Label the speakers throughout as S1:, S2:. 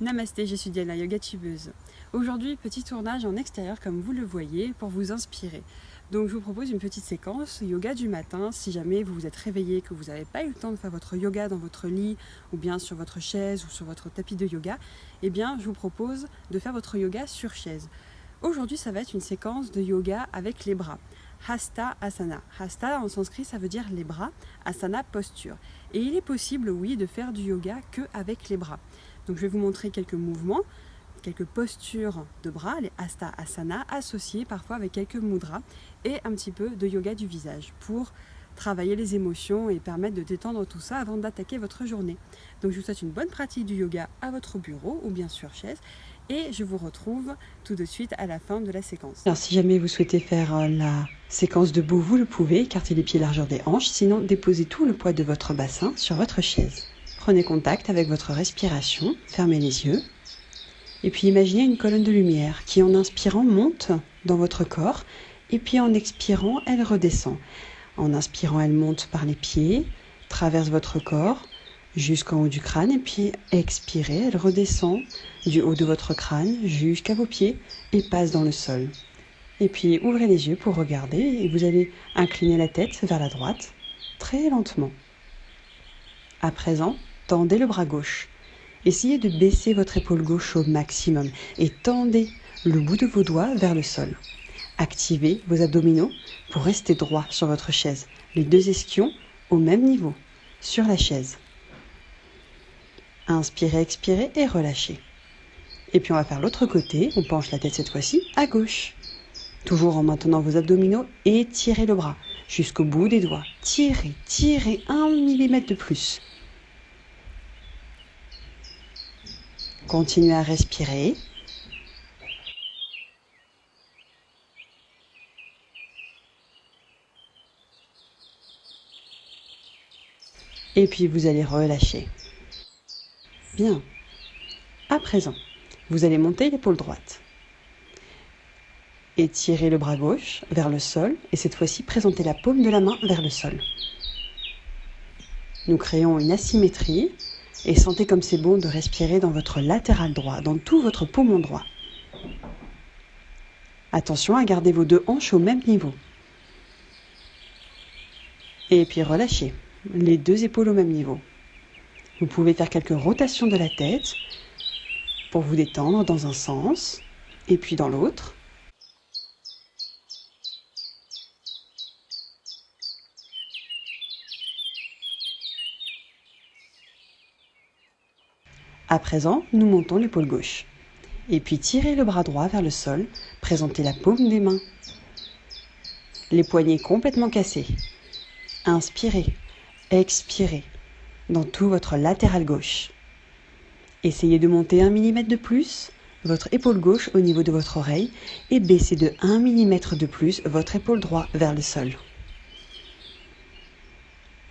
S1: Namasté, je suis Diana, yoga chibeuse. Aujourd'hui, petit tournage en extérieur comme vous le voyez pour vous inspirer. Donc je vous propose une petite séquence yoga du matin. Si jamais vous vous êtes réveillé, que vous n'avez pas eu le temps de faire votre yoga dans votre lit ou bien sur votre chaise ou sur votre tapis de yoga, eh bien je vous propose de faire votre yoga sur chaise. Aujourd'hui, ça va être une séquence de yoga avec les bras. Hasta Asana. Hasta en sanskrit, ça veut dire les bras. Asana, posture. Et il est possible, oui, de faire du yoga que avec les bras. Donc je vais vous montrer quelques mouvements, quelques postures de bras, les Hasta Asana, associés parfois avec quelques mudras et un petit peu de yoga du visage pour travailler les émotions et permettre de détendre tout ça avant d'attaquer votre journée. Donc je vous souhaite une bonne pratique du yoga à votre bureau ou bien sur chaise et je vous retrouve tout de suite à la fin de la séquence. Alors si jamais vous souhaitez faire la séquence debout, vous le pouvez, écartez les pieds largeur des hanches, sinon déposez tout le poids de votre bassin sur votre chaise. Prenez contact avec votre respiration, fermez les yeux et puis imaginez une colonne de lumière qui en inspirant monte dans votre corps et puis en expirant elle redescend. En inspirant elle monte par les pieds, traverse votre corps jusqu'en haut du crâne et puis expirez, elle redescend du haut de votre crâne jusqu'à vos pieds et passe dans le sol. Et puis ouvrez les yeux pour regarder et vous allez incliner la tête vers la droite très lentement. À présent, tendez le bras gauche. Essayez de baisser votre épaule gauche au maximum et tendez le bout de vos doigts vers le sol. Activez vos abdominaux pour rester droit sur votre chaise. Les deux ischions au même niveau, sur la chaise. Inspirez, expirez et relâchez. Et puis on va faire l'autre côté. On penche la tête cette fois-ci à gauche. Toujours en maintenant vos abdominaux, étirez le bras jusqu'au bout des doigts. Tirez, tirez 1 mm de plus. Continuez à respirer. Et puis vous allez relâcher. Bien. À présent, vous allez monter l'épaule droite. Étirez le bras gauche vers le sol et cette fois-ci présentez la paume de la main vers le sol. Nous créons une asymétrie et sentez comme c'est bon de respirer dans votre latéral droit, dans tout votre poumon droit. Attention à garder vos deux hanches au même niveau. Et puis relâchez les deux épaules au même niveau. Vous pouvez faire quelques rotations de la tête pour vous détendre dans un sens et puis dans l'autre. À présent, nous montons l'épaule gauche. Et puis tirez le bras droit vers le sol, présentez la paume des mains. Les poignets complètement cassés. Inspirez, expirez dans tout votre latéral gauche. Essayez de monter 1 mm de plus votre épaule gauche au niveau de votre oreille et baissez de 1 mm de plus votre épaule droite vers le sol.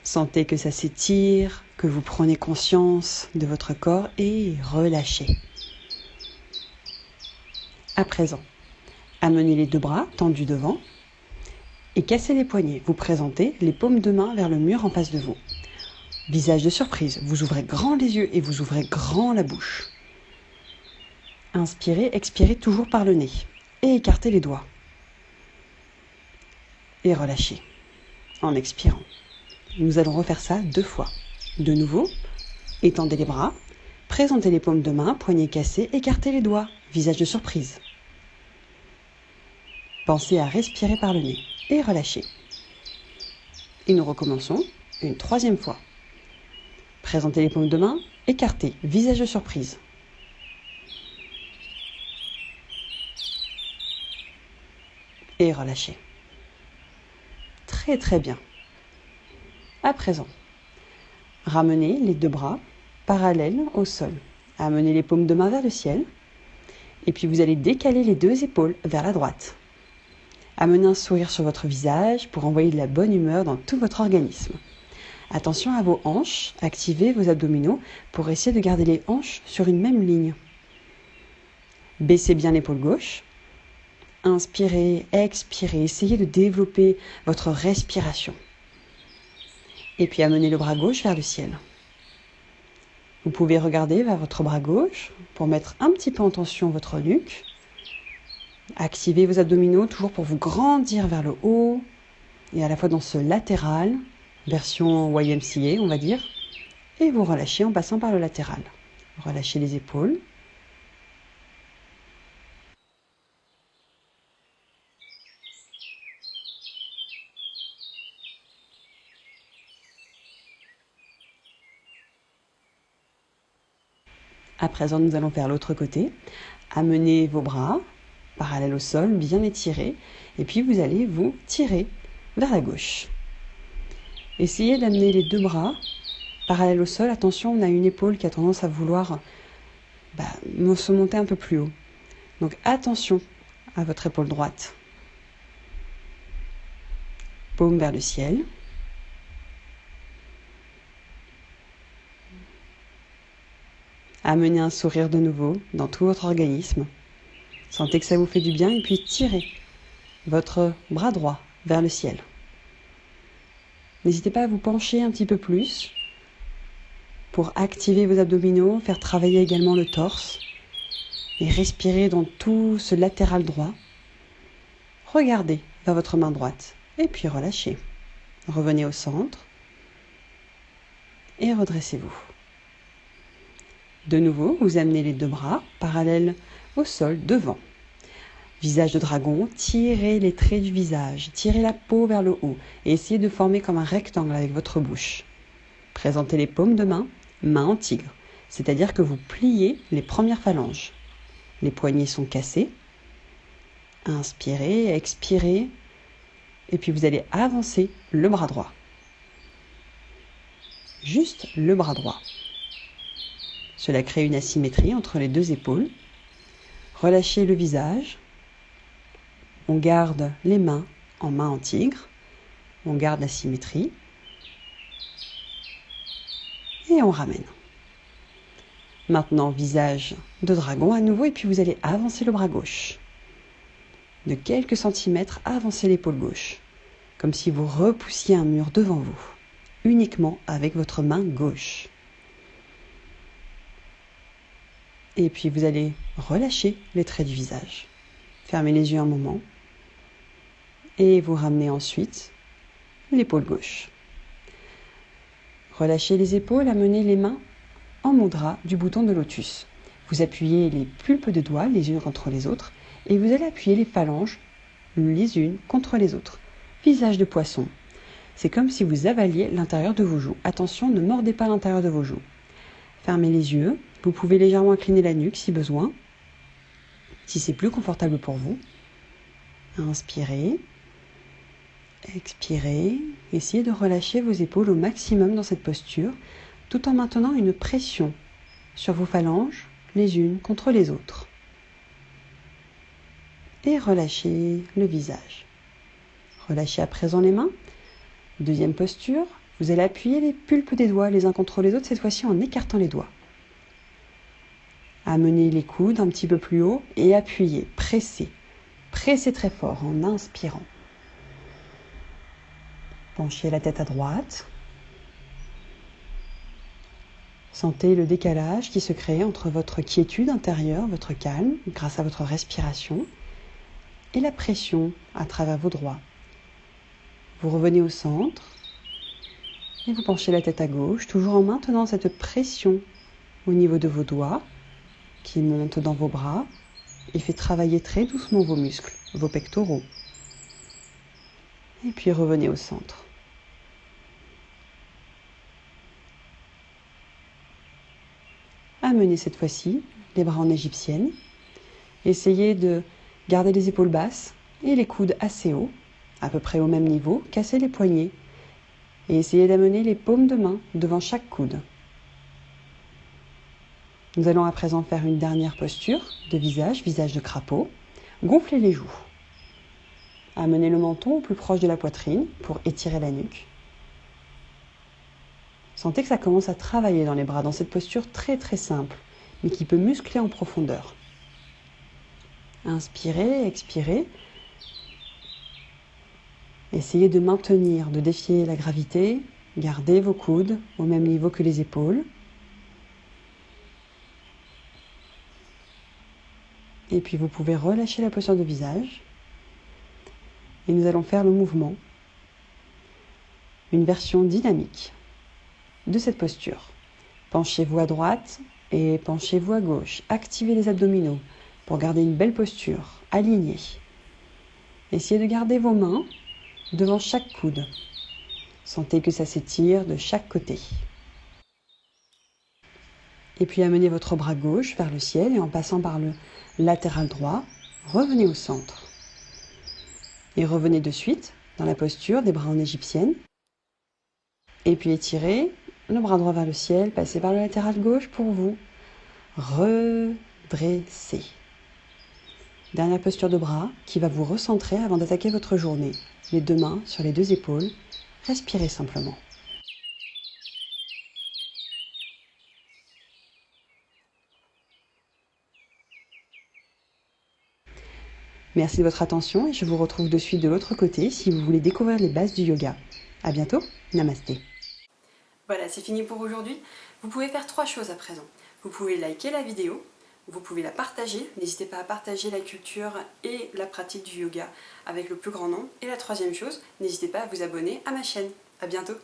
S1: Sentez que ça s'étire, que vous prenez conscience de votre corps et relâchez. À présent, amenez les deux bras tendus devant et cassez les poignets. Vous présentez les paumes de main vers le mur en face de vous. Visage de surprise, vous ouvrez grand les yeux et vous ouvrez grand la bouche. Inspirez, expirez toujours par le nez et écartez les doigts. Et relâchez en expirant. Nous allons refaire ça 2 fois. De nouveau, étendez les bras, présentez les paumes de main, poignets cassés, écartez les doigts, visage de surprise. Pensez à respirer par le nez et relâchez. Et nous recommençons une 3e fois. Présentez les paumes de main, écartez, visage de surprise. Et relâchez. Très très bien. À présent, ramenez les deux bras parallèles au sol. Amenez les paumes de main vers le ciel. Et puis vous allez décaler les deux épaules vers la droite. Amenez un sourire sur votre visage pour envoyer de la bonne humeur dans tout votre organisme. Attention à vos hanches, activez vos abdominaux pour essayer de garder les hanches sur une même ligne. Baissez bien l'épaule gauche. Inspirez, expirez, essayez de développer votre respiration. Et puis amenez le bras gauche vers le ciel. Vous pouvez regarder vers votre bras gauche pour mettre un petit peu en tension votre nuque. Activez vos abdominaux toujours pour vous grandir vers le haut et à la fois dans ce latéral, version YMCA on va dire, et vous relâchez en passant par le latéral. Relâchez les épaules. À présent, nous allons faire l'autre côté. Amenez vos bras parallèles au sol, bien étirés, et puis vous allez vous tirer vers la gauche. Essayez d'amener les deux bras parallèles au sol. Attention, on a une épaule qui a tendance à vouloir se monter un peu plus haut. Donc attention à votre épaule droite. Paume vers le ciel. Amenez un sourire de nouveau dans tout votre organisme. Sentez que ça vous fait du bien et puis tirez votre bras droit vers le ciel. N'hésitez pas à vous pencher un petit peu plus pour activer vos abdominaux, faire travailler également le torse et respirer dans tout ce latéral droit. Regardez vers votre main droite et puis relâchez. Revenez au centre et redressez-vous. De nouveau, vous amenez les deux bras parallèles au sol devant. Visage de dragon, tirez les traits du visage, tirez la peau vers le haut et essayez de former comme un rectangle avec votre bouche. Présentez les paumes de main, main en tigre, c'est-à-dire que vous pliez les premières phalanges. Les poignets sont cassés. Inspirez, expirez, et puis vous allez avancer le bras droit. Juste le bras droit. Cela crée une asymétrie entre les deux épaules. Relâchez le visage. On garde les mains en main en tigre. On garde la symétrie. Et on ramène. Maintenant, visage de dragon à nouveau. Et puis vous allez avancer le bras gauche. De quelques centimètres, avancez l'épaule gauche. Comme si vous repoussiez un mur devant vous. Uniquement avec votre main gauche. Et puis vous allez relâcher les traits du visage. Fermez les yeux un moment. Et vous ramenez ensuite l'épaule gauche. Relâchez les épaules, amenez les mains en mudra du bouton de lotus. Vous appuyez les pulpes de doigts les unes contre les autres et vous allez appuyer les phalanges les unes contre les autres. Visage de poisson. C'est comme si vous avaliez l'intérieur de vos joues. Attention, ne mordez pas l'intérieur de vos joues. Fermez les yeux. Vous pouvez légèrement incliner la nuque si besoin, si c'est plus confortable pour vous. Inspirez, expirez. Essayez de relâcher vos épaules au maximum dans cette posture, tout en maintenant une pression sur vos phalanges, les unes contre les autres. Et relâchez le visage. Relâchez à présent les mains. Deuxième posture, vous allez appuyer les pulpes des doigts les uns contre les autres, cette fois-ci en écartant les doigts. Amenez les coudes un petit peu plus haut et appuyez, pressez. Pressez très fort en inspirant. Penchez la tête à droite. Sentez le décalage qui se crée entre votre quiétude intérieure, votre calme, grâce à votre respiration, et la pression à travers vos doigts. Vous revenez au centre et vous penchez la tête à gauche, toujours en maintenant cette pression au niveau de vos doigts, qui monte dans vos bras et fait travailler très doucement vos muscles, vos pectoraux. Et puis revenez au centre. Amenez cette fois-ci les bras en égyptienne. Essayez de garder les épaules basses et les coudes assez hauts, à peu près au même niveau. Cassez les poignets et essayez d'amener les paumes de main devant chaque coude. Nous allons à présent faire une dernière posture de visage, visage de crapaud. Gonflez les joues. Amenez le menton au plus proche de la poitrine pour étirer la nuque. Sentez que ça commence à travailler dans les bras, dans cette posture très très simple, mais qui peut muscler en profondeur. Inspirez, expirez. Essayez de maintenir, de défier la gravité. Gardez vos coudes au même niveau que les épaules. Et puis vous pouvez relâcher la posture de visage. Et nous allons faire le mouvement, une version dynamique de cette posture. Penchez-vous à droite et penchez-vous à gauche. Activez les abdominaux pour garder une belle posture, alignée. Essayez de garder vos mains devant chaque coude. Sentez que ça s'étire de chaque côté. Et puis amenez votre bras gauche vers le ciel et en passant par le latéral droit, revenez au centre. Et revenez de suite dans la posture des bras en égyptienne. Et puis étirez le bras droit vers le ciel, passez par le latéral gauche pour vous redresser. Dernière posture de bras qui va vous recentrer avant d'attaquer votre journée. Les deux mains sur les deux épaules. Respirez simplement. Merci de votre attention et je vous retrouve de suite de l'autre côté si vous voulez découvrir les bases du yoga. À bientôt, namasté. Voilà, c'est fini pour aujourd'hui. Vous pouvez faire 3 choses à présent. Vous pouvez liker la vidéo, vous pouvez la partager. N'hésitez pas à partager la culture et la pratique du yoga avec le plus grand nombre. Et la 3e chose, n'hésitez pas à vous abonner à ma chaîne. À bientôt.